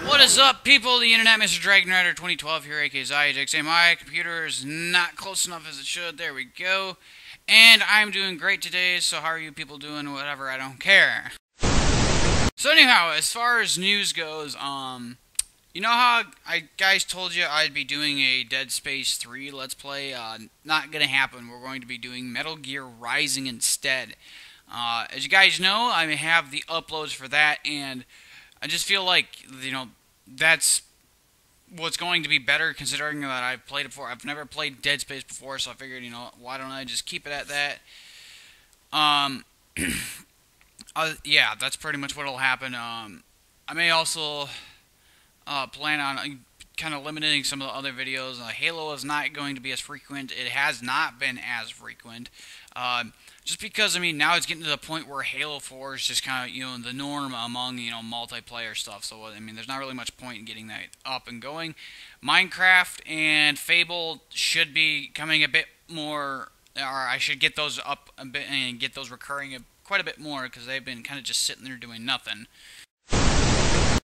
What is up, people? The internet, MrDragonrider2012 here, aka Xiagax. Hey, my computer is not close enough as it should. There we go. And I'm doing great today, so how are you people doing? Whatever, I don't care. So anyhow, as far as news goes, you know how I guys told you I'd be doing a Dead Space 3 Let's Play? Not gonna happen. We're going to be doing Metal Gear Rising instead. As you guys know, I have the uploads for that, and I just feel like, you know, that's what's going to be better, considering that I've played it before. I've never played Dead Space before, so I figured, you know, why don't I just keep it at that? Yeah, that's pretty much what'll happen. I may also plan on kind of limiting some of the other videos. Halo is not going to be as frequent. It has not been as frequent. Just because, I mean, now it's getting to the point where Halo 4 is just kind of, you know, the norm among, you know, multiplayer stuff. So, I mean, there's not really much point in getting that up and going. Minecraft and Fable should be coming a bit more, or I should get those up a bit and get those recurring quite a bit more, because they've been kind of just sitting there doing nothing.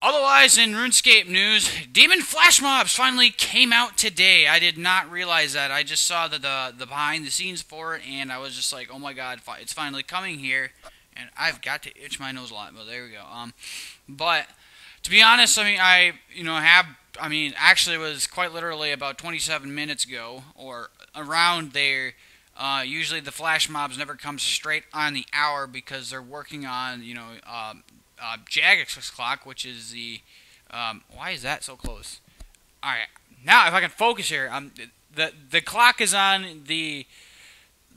Otherwise, in Runescape news, Demon Flash Mobs finally came out today. I did not realize that. I just saw the behind the scenes for it, and I was just like, oh my god, it's finally coming here. And I've got to itch my nose a lot, but there we go. But to be honest, I mean, actually it was quite literally about 27 minutes ago, or around there. Usually the Flash Mobs never come straight on the hour because they're working on, you know, Xiagax's clock, which is the why is that so close? Alright, now if I can focus here, the clock is on the,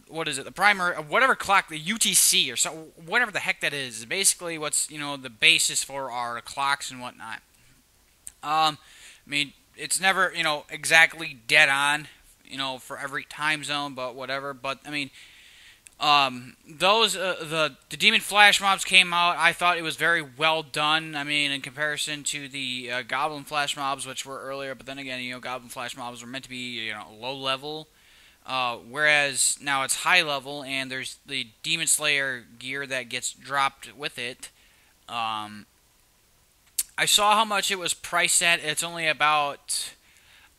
what is it, the primer, whatever clock, the UTC or so, whatever the heck that is basically what's, you know, the basis for our clocks and whatnot. I mean, it's never, you know, exactly dead on, you know, for every time zone, but whatever. But I mean, the Demon Flash Mobs came out. I thought it was very well done. I mean, in comparison to the Goblin Flash Mobs, which were earlier. But then again, you know, Goblin Flash Mobs were meant to be, you know, low level, whereas now it's high level, and there's the Demon Slayer gear that gets dropped with it. I saw how much it was priced at. It's only about,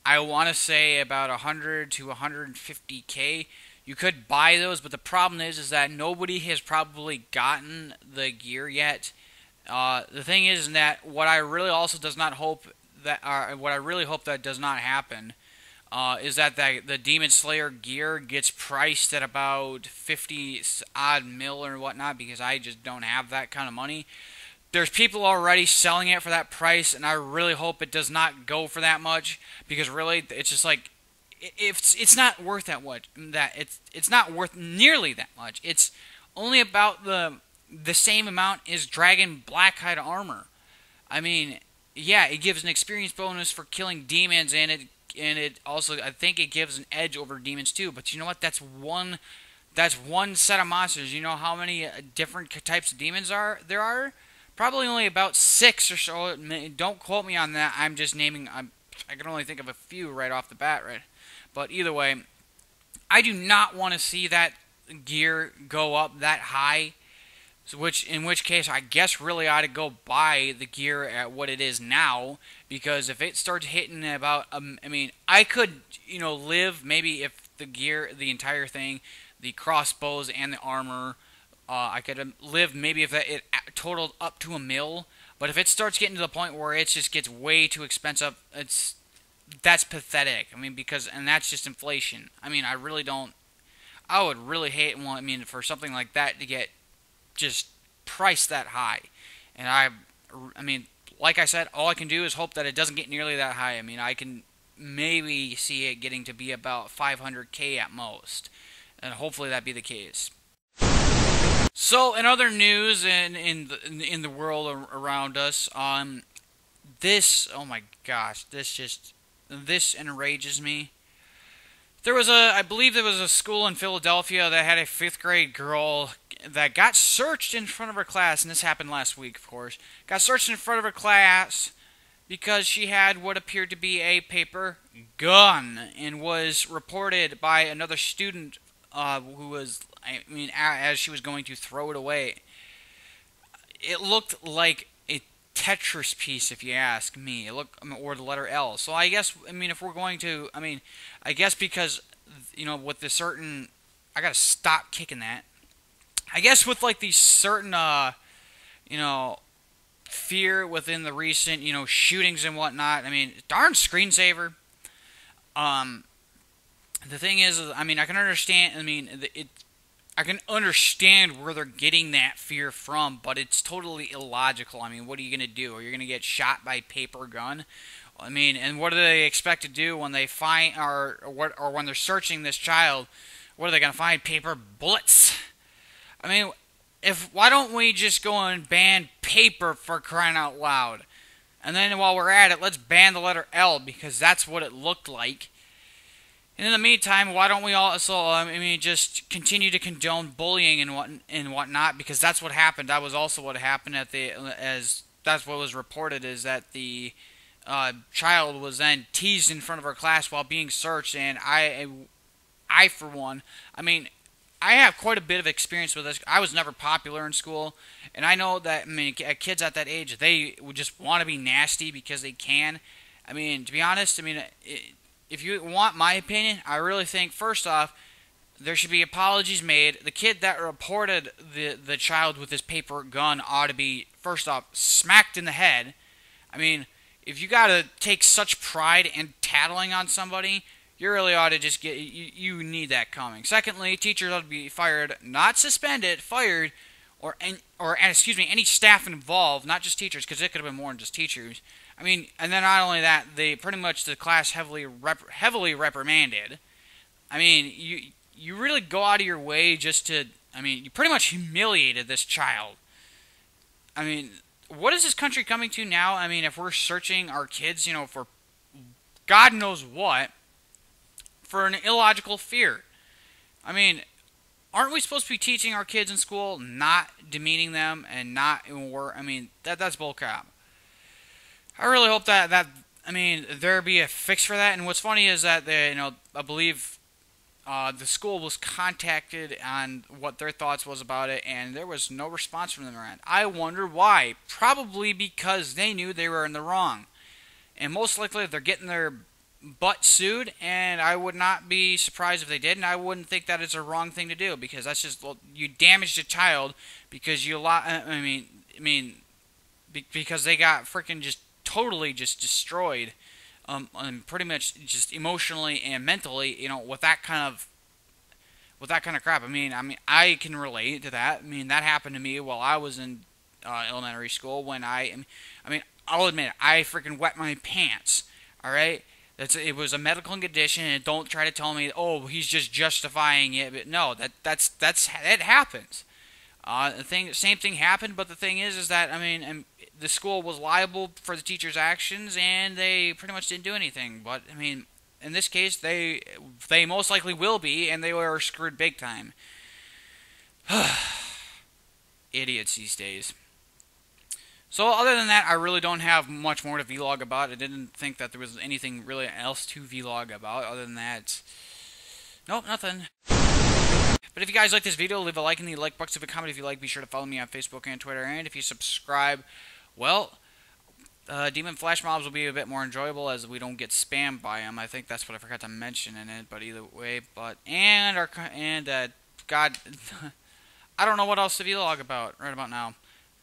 I want to say, about 100 to 150K. You could buy those, but the problem is that nobody has probably gotten the gear yet. The thing is that what I really also does not hope that, what I really hope that does not happen, is that the Demon Slayer gear gets priced at about 50 odd mil or whatnot, because I just don't have that kind of money. There's people already selling it for that price, and I really hope it does not go for that much, because really it's just like, it's not worth that much. It's not worth nearly that much. It's only about the same amount as Dragon Blackhide armor. I mean, yeah, it gives an experience bonus for killing demons, and it also, I think it gives an edge over demons too. But you know what? That's one set of monsters. You know how many different types of demons there are? Probably only about 6 or so. Don't quote me on that. I'm just naming. I can only think of a few right off the bat, right? But either way, I do not want to see that gear go up that high. So in which case, I guess really I ought to go buy the gear at what it is now. Because if it starts hitting about, I mean, I could, you know, live maybe if the gear, the entire thing, the crossbows and the armor, I could live maybe if it totaled up to $1 mil. But if it starts getting to the point where it just gets way too expensive, that's pathetic. I mean, and that's just inflation. I mean, I would really hate, I mean, for something like that to get just priced that high. And I mean, like I said, all I can do is hope that it doesn't get nearly that high. I mean, I can maybe see it getting to be about 500K at most. And hopefully that be the case. So, in other news in the world around us, this, oh my gosh, this enrages me. I believe there was a school in Philadelphia that had a 5th grade girl that got searched in front of her class, and this happened last week, of course. Got searched in front of her class because she had what appeared to be a paper gun, and was reported by another student who was, I mean, as she was going to throw it away. It looked like Tetris piece, if you ask me. Or the letter L. So I guess, I mean, if we're going to, I mean, I guess because, you know, with the certain, I gotta stop kicking that. I guess with like these certain, you know, fear within the recent, you know, shootings and whatnot. I mean, darn screensaver. The thing is, I mean, I can understand. I mean, I can understand where they're getting that fear from, but it's totally illogical. I mean, what are you gonna do? Are you gonna get shot by paper gun? I mean, and what do they expect to do when they find or when they're searching this child? What are they gonna find? Paper bullets? I mean, why don't we just go and ban paper, for crying out loud? And then while we're at it, let's ban the letter L, because that's what it looked like. And in the meantime, why don't we also, I mean, just continue to condone bullying and whatnot, because that's what happened. That was also what happened that's what was reported, is that the child was then teased in front of our class while being searched, and I for one, I mean, I have quite a bit of experience with this. I was never popular in school, and I know that, I mean, kids at that age, they would just want to be nasty because they can. I mean, to be honest, I mean, if you want my opinion, I really think, first off, there should be apologies made. The kid that reported the child with his paper gun ought to be, first off, smacked in the head. I mean, if you got to take such pride in tattling on somebody, you really ought to just get, you need that coming. Secondly, teachers ought to be fired, not suspended, fired, or excuse me, any staff involved, not just teachers, because it could have been more than just teachers. I mean, and then not only that, they pretty much, the class heavily reprimanded. I mean, you really go out of your way just to, I mean, you pretty much humiliated this child. I mean, what is this country coming to now? I mean, if we're searching our kids, you know, for God knows what, for an illogical fear. I mean, aren't we supposed to be teaching our kids in school, not demeaning them and not, I mean, that's bullcrap. I really hope that I mean, there be a fix for that. And what's funny is that they, you know, I believe the school was contacted on what their thoughts was about it, and there was no response from them around. I wonder why. Probably because they knew they were in the wrong, and most likely they're getting their butt sued, and I would not be surprised if they did, and I wouldn't think that it's a wrong thing to do, because that's just, well, you damaged a child because you because they got freaking just totally just destroyed, and pretty much just emotionally and mentally, you know, with that kind of crap. I mean, I can relate to that. I mean, that happened to me while I was in elementary school. When I mean, I'll admit it, I freaking wet my pants. All right. It was a medical condition, and don't try to tell me, oh, he's just justifying it. But no, it happens. Same thing happened, but the thing is that, I mean, the school was liable for the teacher's actions, and they pretty much didn't do anything. But I mean, in this case, they most likely will be, and they were screwed big time. Idiots these days. So other than that, I really don't have much more to vlog about. I didn't think that there was anything really else to vlog about. Other than that, nope, nothing. But if you guys like this video, leave a like in the like box. If a comment if you like, be sure to follow me on Facebook and Twitter. And if you subscribe, well, Demon Flash Mobs will be a bit more enjoyable as we don't get spammed by them. I think that's what I forgot to mention in it. But either way, God, I don't know what else to vlog about right about now.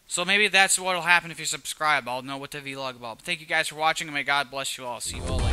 So maybe that's what will happen if you subscribe. I'll know what to vlog about. But thank you guys for watching, and may God bless you all. See you all later.